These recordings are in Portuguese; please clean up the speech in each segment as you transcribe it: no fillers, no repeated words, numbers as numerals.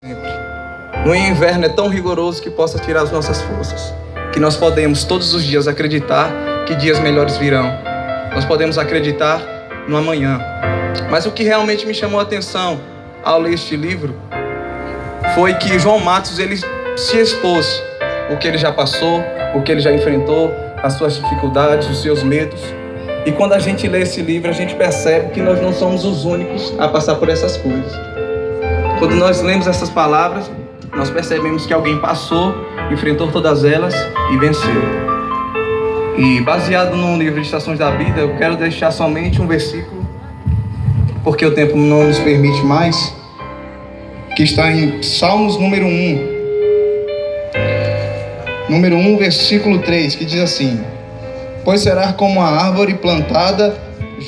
sempre. No inverno é tão rigoroso que possa tirar as nossas forças, que nós podemos todos os dias acreditar que dias melhores virão. Nós podemos acreditar no amanhã. Mas o que realmente me chamou a atenção ao ler este livro foi que João Matos, ele se expôs o que ele já passou, o que ele já enfrentou, as suas dificuldades, os seus medos. E quando a gente lê esse livro, a gente percebe que nós não somos os únicos a passar por essas coisas. Quando nós lemos essas palavras, nós percebemos que alguém passou, enfrentou todas elas e venceu. E baseado no livro de Estações da Vida, eu quero deixar somente um versículo, porque o tempo não nos permite mais, que está em Salmos número 1. Número 1, versículo 3, que diz assim: pois será como a árvore plantada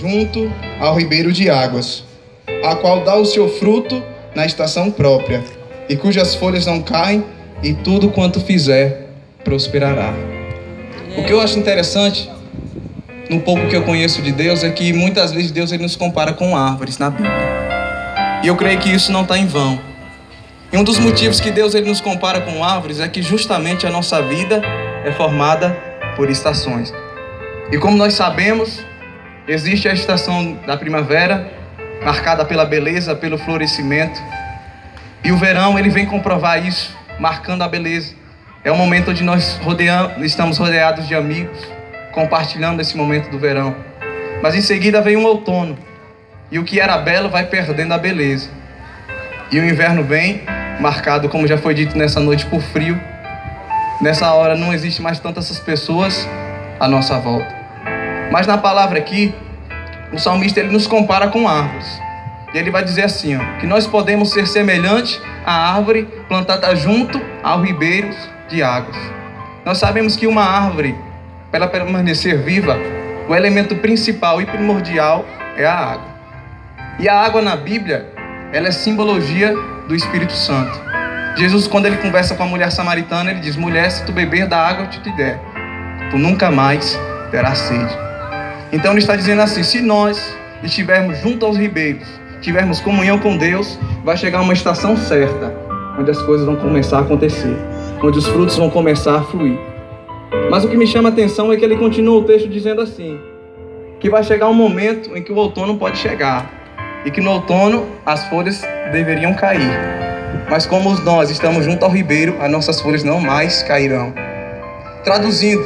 junto ao ribeiro de águas, a qual dá o seu fruto na estação própria, e cujas folhas não caem, e tudo quanto fizer prosperará. O que eu acho interessante, no pouco que eu conheço de Deus, é que muitas vezes Deus ele nos compara com árvores na Bíblia. E eu creio que isso não está em vão. E um dos motivos que Deus ele nos compara com árvores é que justamente a nossa vida é formada por estações. E como nós sabemos, existe a estação da primavera, marcada pela beleza, pelo florescimento. E o verão ele vem comprovar isso, marcando a beleza. É o momento onde nós estamos rodeados de amigos, compartilhando esse momento do verão. Mas em seguida vem um outono, e o que era belo vai perdendo a beleza. E o inverno vem, marcado, como já foi dito nessa noite, por frio. Nessa hora não existe mais tantas essas pessoas à nossa volta. Mas na palavra aqui, o salmista ele nos compara com árvores. E ele vai dizer assim, que nós podemos ser semelhantes à árvore plantada junto aos ribeiros de águas. Nós sabemos que uma árvore, para ela permanecer viva, o elemento principal e primordial é a água. E a água na Bíblia, ela é simbologia do Espírito Santo. Jesus, quando ele conversa com a mulher samaritana, ele diz: mulher, se tu beber da água que eu te der, tu nunca mais terás sede. Então ele está dizendo assim: se nós estivermos junto aos ribeiros, tivermos comunhão com Deus, vai chegar uma estação certa, onde as coisas vão começar a acontecer, onde os frutos vão começar a fluir. Mas o que me chama a atenção é que ele continua o texto dizendo assim, que vai chegar um momento em que o outono pode chegar, e que no outono as folhas deveriam cair. Mas como nós estamos junto ao ribeiro, as nossas folhas não mais cairão. Traduzindo,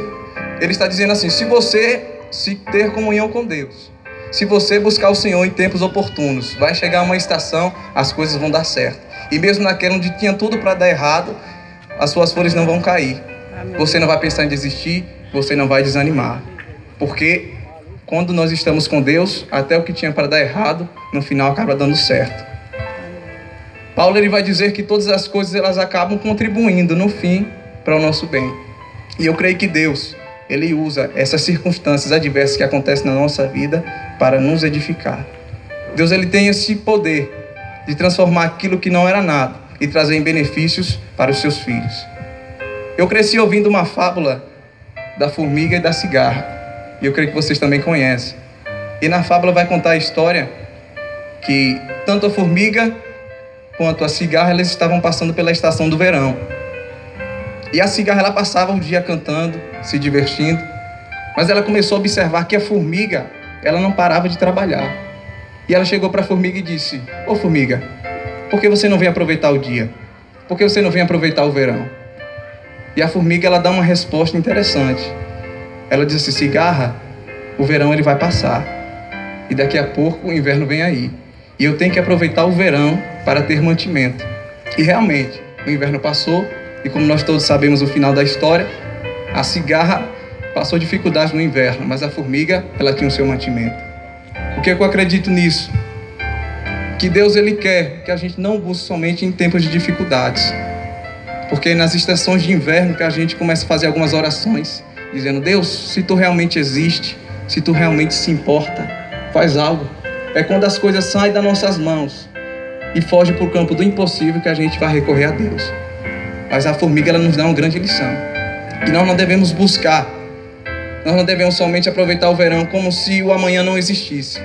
ele está dizendo assim: se você se ter comunhão com Deus, se você buscar o Senhor em tempos oportunos, vai chegar uma estação, as coisas vão dar certo. E mesmo naquela onde tinha tudo para dar errado, as suas folhas não vão cair. Você não vai pensar em desistir, você não vai desanimar. Porque quando nós estamos com Deus, até o que tinha para dar errado, no final acaba dando certo. Paulo ele vai dizer que todas as coisas elas acabam contribuindo no fim para o nosso bem. E eu creio que Deus ele usa essas circunstâncias adversas que acontecem na nossa vida para nos edificar. Deus ele tem esse poder de transformar aquilo que não era nada e trazer em benefícios para os seus filhos. Eu cresci ouvindo uma fábula da formiga e da cigarra, e eu creio que vocês também conhecem. E na fábula vai contar a história que tanto a formiga quanto a cigarra elas estavam passando pela estação do verão. E a cigarra ela passava o dia cantando, se divertindo, mas ela começou a observar que a formiga ela não parava de trabalhar. E ela chegou para a formiga e disse: ô formiga, por que você não vem aproveitar o dia? Por que você não vem aproveitar o verão? E a formiga ela dá uma resposta interessante. Ela diz assim: cigarra, o verão ele vai passar, e daqui a pouco o inverno vem aí, e eu tenho que aproveitar o verão para ter mantimento. E realmente, o inverno passou, e como nós todos sabemos o final da história, a cigarra passou dificuldades no inverno, mas a formiga ela tinha o seu mantimento. O que eu acredito nisso? Que Deus ele quer que a gente não busque somente em tempos de dificuldades, porque nas estações de inverno que a gente começa a fazer algumas orações, dizendo: Deus, se tu realmente existe, se tu realmente se importa, faz algo. É quando as coisas saem das nossas mãos e fogem para o campo do impossível que a gente vai recorrer a Deus. Mas a formiga ela nos dá uma grande lição, que nós não devemos buscar, nós não devemos somente aproveitar o verão como se o amanhã não existisse,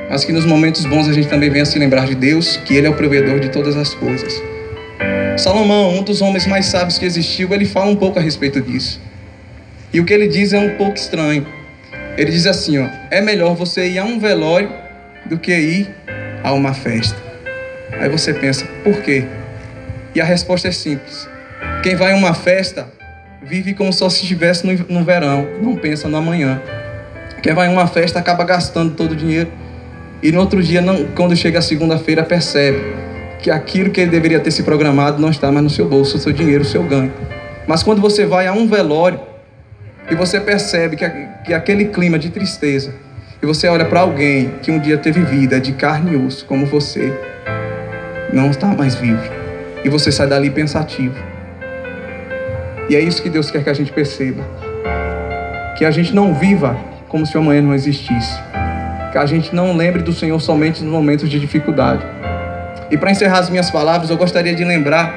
mas que nos momentos bons a gente também venha se lembrar de Deus, que Ele é o provedor de todas as coisas. Salomão, um dos homens mais sábios que existiu, ele fala um pouco a respeito disso. E o que ele diz é um pouco estranho. Ele diz assim, ó: é melhor você ir a um velório do que ir a uma festa. Aí você pensa, por quê? E a resposta é simples. Quem vai a uma festa vive como se estivesse no verão, não pensa no amanhã. Quem vai a uma festa acaba gastando todo o dinheiro e no outro dia, quando chega a segunda-feira, percebe que aquilo que ele deveria ter se programado não está mais no seu bolso, o seu dinheiro, o seu ganho. Mas quando você vai a um velório e você percebe que aquele clima de tristeza, e você olha para alguém que um dia teve vida de carne e osso, como você, não está mais vivo, e você sai dali pensativo. E é isso que Deus quer que a gente perceba, que a gente não viva como se o amanhã não existisse, que a gente não lembre do Senhor somente nos momentos de dificuldade. E para encerrar as minhas palavras, eu gostaria de lembrar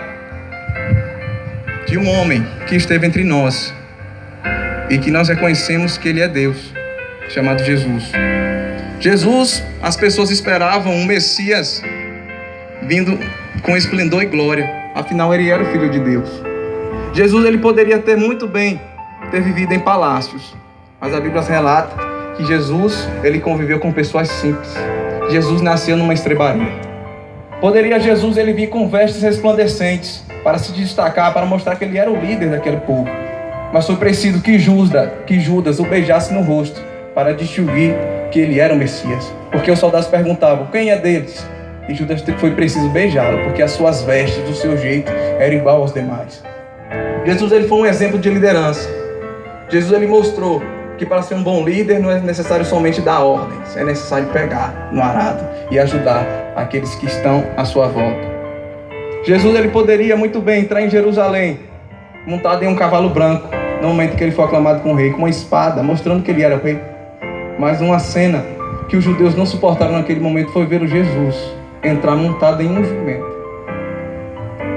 de um homem que esteve entre nós e que nós reconhecemos que ele é Deus, chamado Jesus. Jesus, as pessoas esperavam um Messias vindo com esplendor e glória, afinal ele era o Filho de Deus. Jesus, ele poderia ter muito bem ter vivido em palácios, mas a Bíblia relata que Jesus, ele conviveu com pessoas simples. Jesus nasceu numa estrebaria. Poderia Jesus, ele vir com vestes resplandecentes para se destacar, para mostrar que ele era o líder daquele povo. Mas foi preciso que Judas o beijasse no rosto para distinguir que ele era o Messias. Porque os soldados perguntavam, quem é deles? E Judas foi preciso beijá-lo, porque as suas vestes, do seu jeito, eram igual aos demais. Jesus, ele foi um exemplo de liderança. Jesus, ele mostrou que para ser um bom líder não é necessário somente dar ordens, é necessário pegar no arado e ajudar aqueles que estão à sua volta. Jesus, ele poderia muito bem entrar em Jerusalém montado em um cavalo branco, no momento que ele foi aclamado como rei, com uma espada, mostrando que ele era o rei. Mas uma cena que os judeus não suportaram naquele momento foi ver o Jesus entrar montado em um jumento.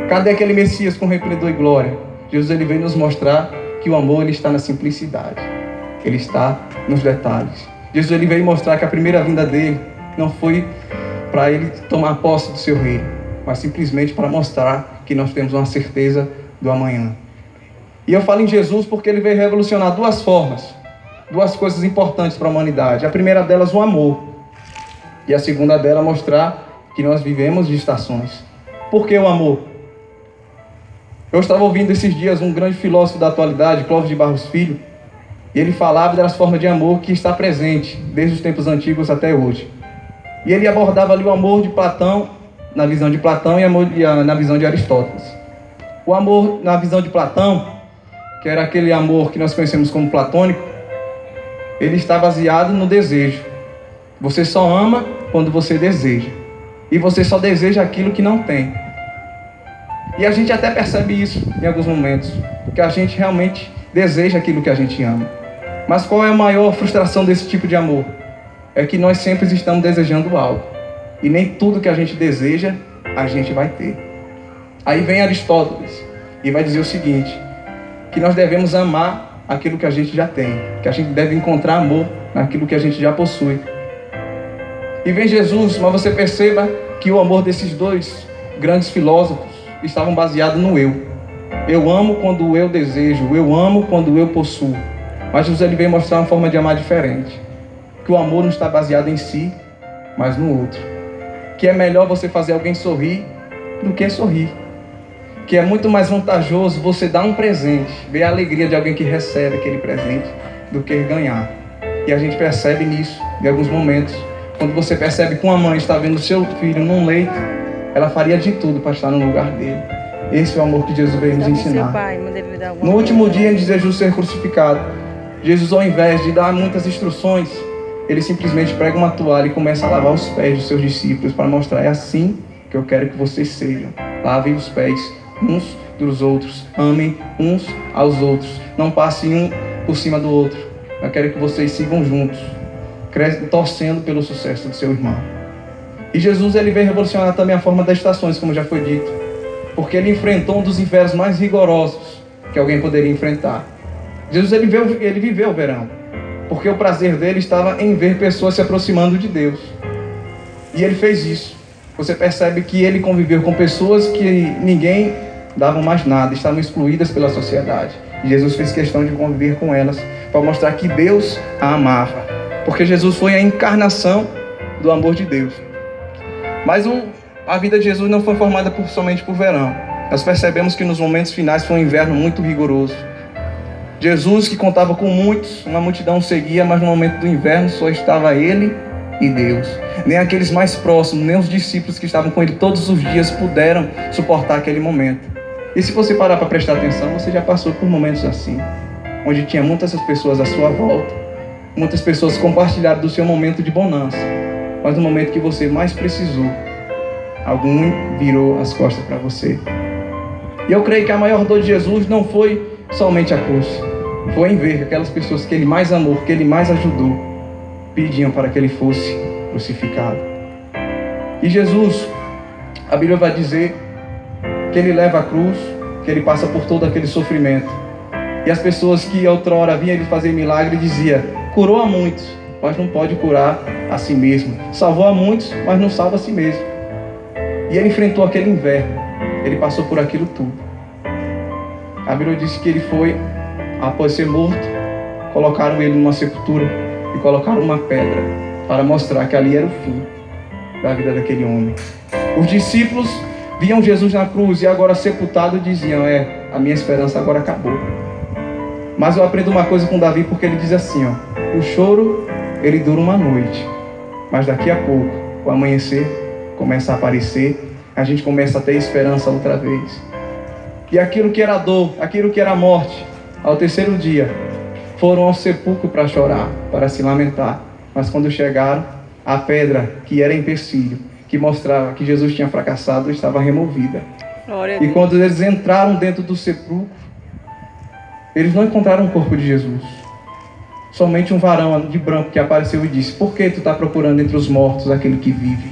Cadê aquele Messias com resplendor e glória? Jesus, ele veio nos mostrar que o amor, ele está na simplicidade. Ele está nos detalhes. Jesus, ele veio mostrar que a primeira vinda dele não foi para ele tomar posse do seu reino, mas simplesmente para mostrar que nós temos uma certeza do amanhã. E eu falo em Jesus porque ele veio revolucionar duas formas, duas coisas importantes para a humanidade. A primeira delas, o amor. E a segunda dela, mostrar que nós vivemos de estações. Por que o amor? Eu estava ouvindo esses dias um grande filósofo da atualidade, Clóvis de Barros Filho, e ele falava das formas de amor que está presente desde os tempos antigos até hoje. E ele abordava ali o amor de Platão, na visão de Platão, e amor na visão de Aristóteles. O amor na visão de Platão, que era aquele amor que nós conhecemos como platônico, ele está baseado no desejo. Você só ama quando você deseja. E você só deseja aquilo que não tem. E a gente até percebe isso em alguns momentos, porque a gente realmente deseja aquilo que a gente ama. Mas qual é a maior frustração desse tipo de amor? É que nós sempre estamos desejando algo. E nem tudo que a gente deseja, a gente vai ter. Aí vem Aristóteles e vai dizer o seguinte, que nós devemos amar aquilo que a gente já tem, que a gente deve encontrar amor naquilo que a gente já possui. E vem Jesus, mas você perceba que o amor desses dois grandes filósofos estavam baseados no eu. Eu amo quando eu desejo, eu amo quando eu possuo. Mas Jesus, ele veio mostrar uma forma de amar diferente. Que o amor não está baseado em si, mas no outro. Que é melhor você fazer alguém sorrir do que sorrir. Que é muito mais vantajoso você dar um presente, ver a alegria de alguém que recebe aquele presente, do que ganhar. E a gente percebe nisso, em alguns momentos. Quando você percebe que uma mãe está vendo o seu filho num leito, ela faria de tudo para estar no lugar dele. Esse é o amor que Jesus veio nos ensinar. No último dia de Jesus ser crucificado, Jesus, ao invés de dar muitas instruções, ele simplesmente prega uma toalha e começa a lavar os pés dos seus discípulos para mostrar, é assim que eu quero que vocês sejam. Lavem os pés uns dos outros, amem uns aos outros, não passem um por cima do outro. Eu quero que vocês sigam juntos, torcendo pelo sucesso do seu irmão. E Jesus, ele veio revolucionar também a forma das estações, como já foi dito, porque ele enfrentou um dos invernos mais rigorosos que alguém poderia enfrentar. Jesus, ele viveu o verão, porque o prazer dele estava em ver pessoas se aproximando de Deus. E ele fez isso. Você percebe que ele conviveu com pessoas que ninguém davam mais nada, estavam excluídas pela sociedade. E Jesus fez questão de conviver com elas para mostrar que Deus a amava, porque Jesus foi a encarnação do amor de Deus. Mas a vida de Jesus não foi formada somente por verão. Nós percebemos que nos momentos finais foi um inverno muito rigoroso. Jesus, que contava com muitos, uma multidão seguia, mas no momento do inverno só estava ele e Deus. Nem aqueles mais próximos, nem os discípulos que estavam com ele todos os dias puderam suportar aquele momento. E se você parar para prestar atenção, você já passou por momentos assim, onde tinha muitas pessoas à sua volta, muitas pessoas compartilharam do seu momento de bonança, mas no momento que você mais precisou, algum virou as costas para você. E eu creio que a maior dor de Jesus não foi somente a cruz, foi em ver que aquelas pessoas que ele mais amou, que ele mais ajudou, pediam para que ele fosse crucificado. E Jesus, a Bíblia vai dizer que ele leva a cruz, que ele passa por todo aquele sofrimento. E as pessoas que outrora vinham ele fazer milagre diziam: curou a muitos, mas não pode curar a si mesmo. Salvou a muitos, mas não salva a si mesmo. E ele enfrentou aquele inverno, ele passou por aquilo tudo. A Bíblia diz que ele foi, após ser morto, colocaram ele numa sepultura e colocaram uma pedra para mostrar que ali era o fim da vida daquele homem. Os discípulos viam Jesus na cruz e agora sepultado diziam: a minha esperança agora acabou. Mas eu aprendo uma coisa com Davi, porque ele diz assim, o choro ele dura uma noite, mas daqui a pouco o amanhecer começa a aparecer, a gente começa a ter esperança outra vez. E aquilo que era dor, aquilo que era morte, ao terceiro dia, foram ao sepulcro para chorar, para se lamentar. Mas quando chegaram, a pedra que era empecilho, que mostrava que Jesus tinha fracassado, estava removida. E quando eles entraram dentro do sepulcro, eles não encontraram o corpo de Jesus. Somente um varão de branco que apareceu e disse: por que tu está procurando entre os mortos aquele que vive?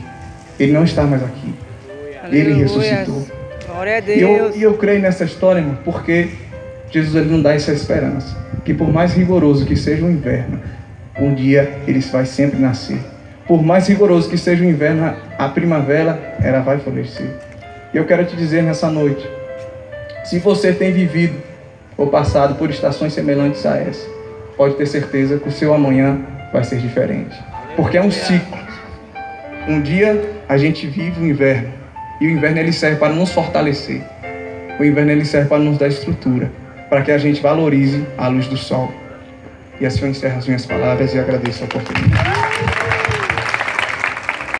Ele não está mais aqui. Ele ressuscitou. Glória a Deus. E eu creio nessa história, irmão, porque Jesus ele não dá essa esperança, que por mais rigoroso que seja o inverno, um dia ele vai sempre nascer. Por mais rigoroso que seja o inverno, a primavera ela vai florescer. E eu quero te dizer nessa noite, se você tem vivido ou passado por estações semelhantes a essa, pode ter certeza que o seu amanhã vai ser diferente, porque é um ciclo. Um dia a gente vive o inverno, e o inverno ele serve para nos fortalecer. O inverno ele serve para nos dar estrutura, para que a gente valorize a luz do sol. E assim eu encerro as minhas palavras e agradeço a oportunidade.